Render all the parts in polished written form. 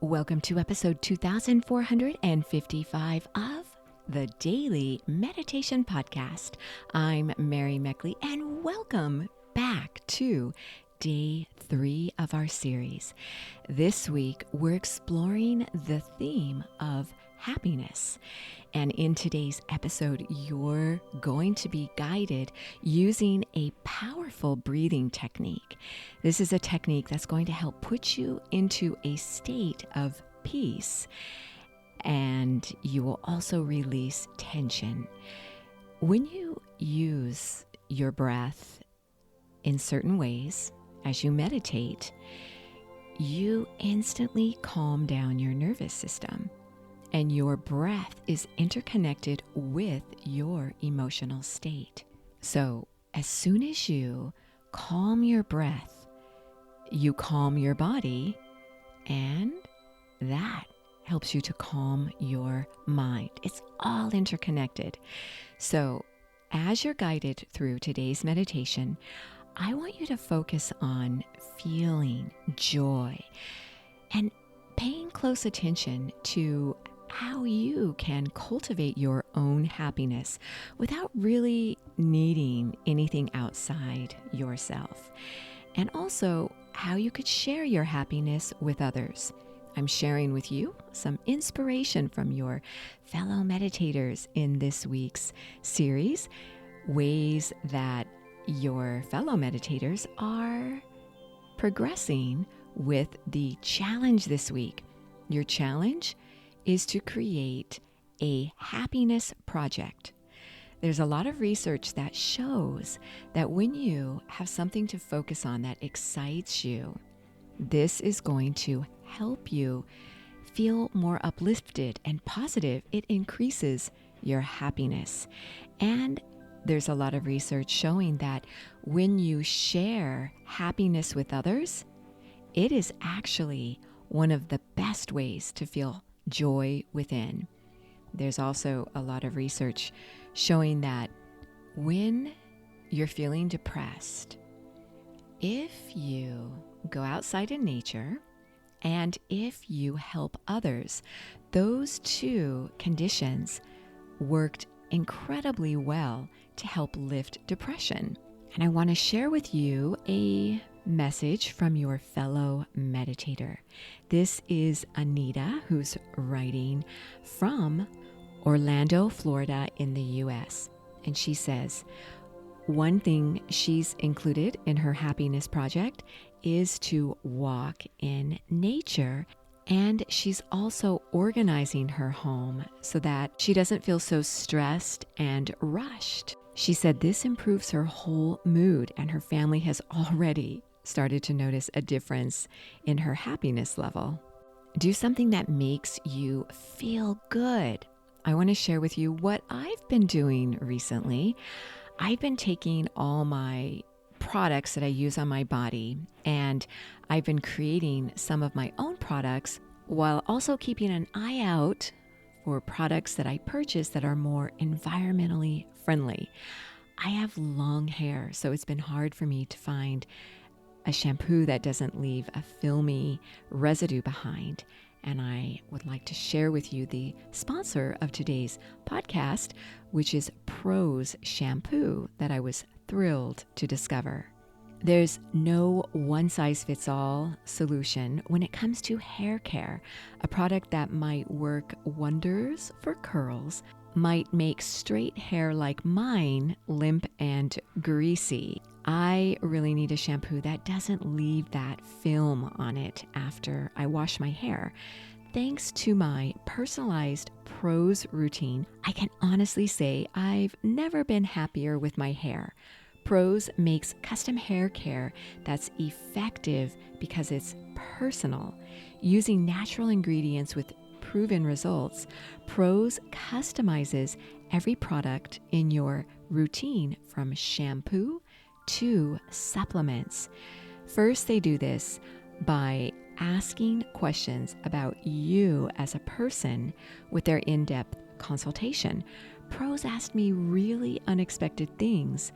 Welcome to episode 2455 of the Daily Meditation Podcast. I'm Mary Meckley, and welcome back to day 3 of our series. This week, we're exploring the theme of happiness. And in today's episode, you're going to be guided using a powerful breathing technique. This is a technique that's going to help put you into a state of peace, and you will also release tension. When you use your breath in certain ways as you meditate, you instantly calm down your nervous system. And your breath is interconnected with your emotional state. So as soon as you calm your breath, you calm your body, and that helps you to calm your mind. It's all interconnected. So as you're guided through today's meditation, I want you to focus on feeling joy and paying close attention to how you can cultivate your own happiness without really needing anything outside yourself. And also how you could share your happiness with others. I'm sharing with you some inspiration from your fellow meditators in this week's series, ways that your fellow meditators are progressing with the challenge this week. Your challenge is to create a happiness project. There's a lot of research that shows that when you have something to focus on that excites you, this is going to help you feel more uplifted and positive. It increases your happiness. And there's a lot of research showing that when you share happiness with others, it is actually one of the best ways to feel joy within. There's also a lot of research showing that when you're feeling depressed, if you go outside in nature and if you help others, those two conditions worked incredibly well to help lift depression. And I want to share with you a message from your fellow meditator. This is Anita, who's writing from Orlando, Florida in the US. And she says, one thing she's included in her happiness project is to walk in nature. And she's also organizing her home so that she doesn't feel so stressed and rushed. She said this improves her whole mood, and her family has already started to notice a difference in her happiness level. Do something that makes you feel good. I want to share with you what I've been doing recently. I've been taking all my products that I use on my body, and I've been creating some of my own products while also keeping an eye out for products that I purchase that are more environmentally friendly. I have long hair, so it's been hard for me to find a shampoo that doesn't leave a filmy residue behind. And I would like to share with you the sponsor of today's podcast, which is Prose Shampoo, that I was thrilled to discover. There's no one-size-fits-all solution when it comes to hair care. A product that might work wonders for curls might make straight hair like mine limp and greasy. I really need a shampoo that doesn't leave that film on it after I wash my hair. Thanks to my personalized Prose routine, I can honestly say I've never been happier with my hair. Prose makes custom hair care that's effective because it's personal. Using natural ingredients with proven results, Prose customizes every product in your routine from shampoo to supplements. First, they do this by asking questions about you as a person with their in-depth consultation. Prose asked me really unexpected things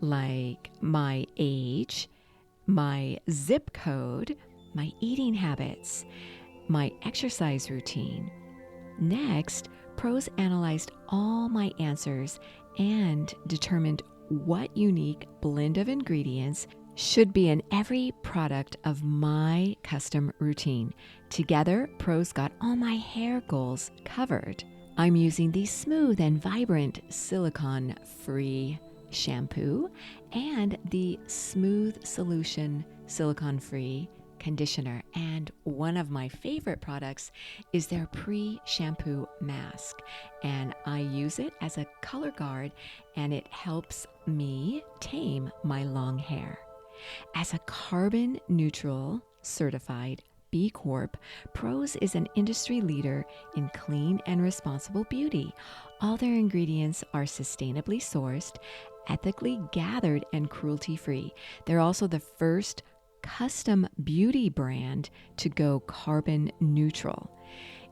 like my age, my zip code, my eating habits, my exercise routine. Next, Prose analyzed all my answers and determined what unique blend of ingredients should be in every product of my custom routine. Together, Prose got all my hair goals covered. I'm using the smooth and vibrant silicone-free shampoo and the smooth solution silicone-free conditioner. And one of my favorite products is their pre-shampoo mask. And I use it as a color guard, and it helps me tame my long hair. As a carbon neutral certified B Corp, Prose is an industry leader in clean and responsible beauty. All their ingredients are sustainably sourced, ethically gathered, and cruelty-free. They're also the first custom beauty brand to go carbon neutral.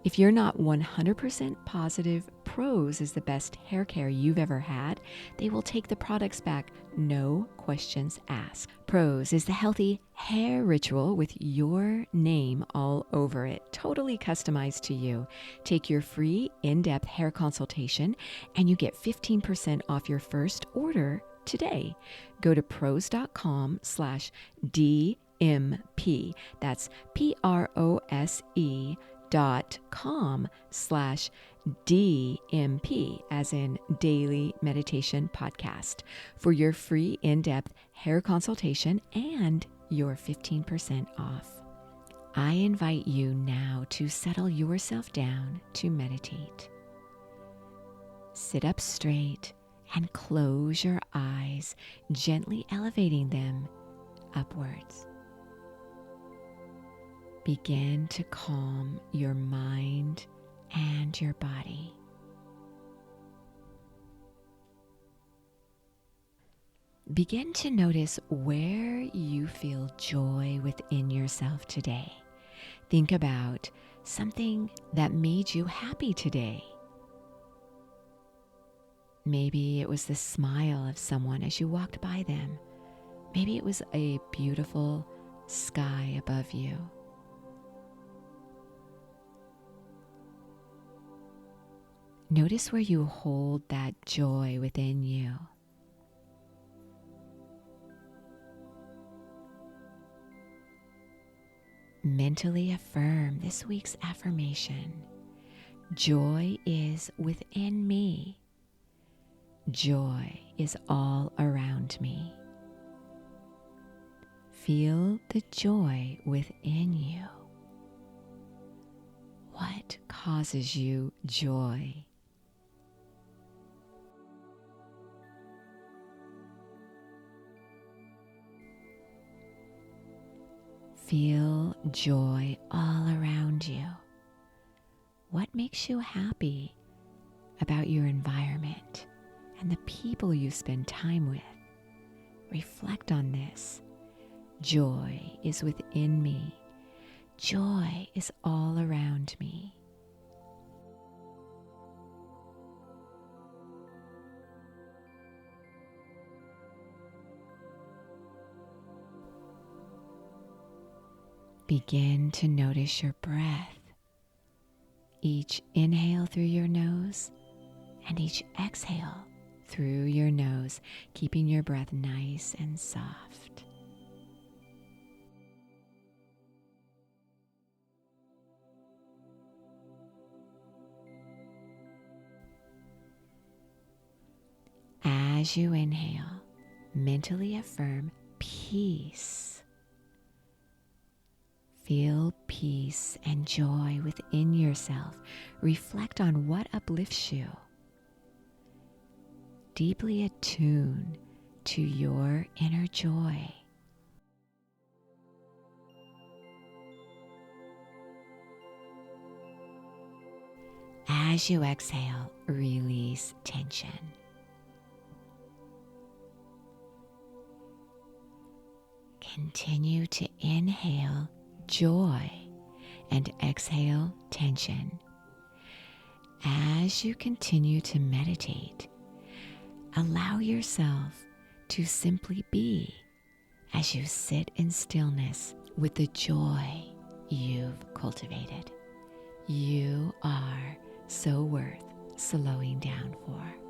If you're not 100% positive Prose is the best hair care you've ever had, they will take the products back, no questions asked. Prose is the healthy hair ritual with your name all over it, totally customized to you. Take your free in-depth hair consultation and you get 15% off your first order today. Go to prose.com/DMP. That's prose.com/DMP, as in Daily Meditation Podcast, for your free in-depth hair consultation and your 15% off. I invite you now to settle yourself down to meditate. Sit up straight and close your eyes, gently elevating them upwards. Begin to calm your mind and your body. Begin to notice where you feel joy within yourself today. Think about something that made you happy today. Maybe it was the smile of someone as you walked by them. Maybe it was a beautiful sky above you. Notice where you hold that joy within you. Mentally affirm this week's affirmation. Joy is within me. Joy is all around me. Feel the joy within you. What causes you joy? Feel joy all around you. What makes you happy about your environment and the people you spend time with? Reflect on this. Joy is within me. Joy is all around me. Begin to notice your breath. Each inhale through your nose and each exhale through your nose, keeping your breath nice and soft. As you inhale, mentally affirm peace. Feel peace and joy within yourself. Reflect on what uplifts you. Deeply attune to your inner joy. As you exhale, release tension. Continue to inhale joy and exhale tension. As you continue to meditate, allow yourself to simply be as you sit in stillness with the joy you've cultivated. You are so worth slowing down for.